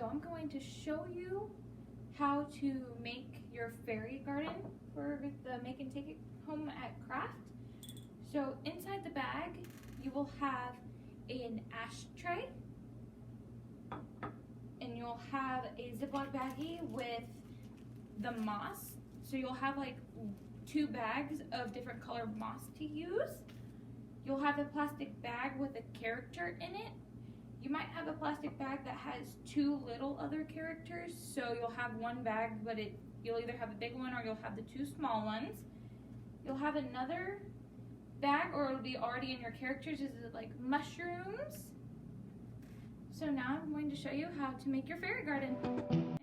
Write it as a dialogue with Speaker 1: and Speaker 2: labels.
Speaker 1: So I'm going to show you how to make your fairy garden for the Make and Take It Home at Craft. So inside the bag, you will have an ashtray, and you'll have a Ziploc baggie with the moss. So you'll have like 2 bags of different colored moss to use. You'll have a plastic bag with a character in it. You might have a plastic bag that has 2 little other characters, so you'll have 1 bag, but you'll either have a big one or you'll have the 2 small ones. You'll have another bag, or it'll be already in your characters, is like mushrooms. So now I'm going to show you how to make your fairy garden.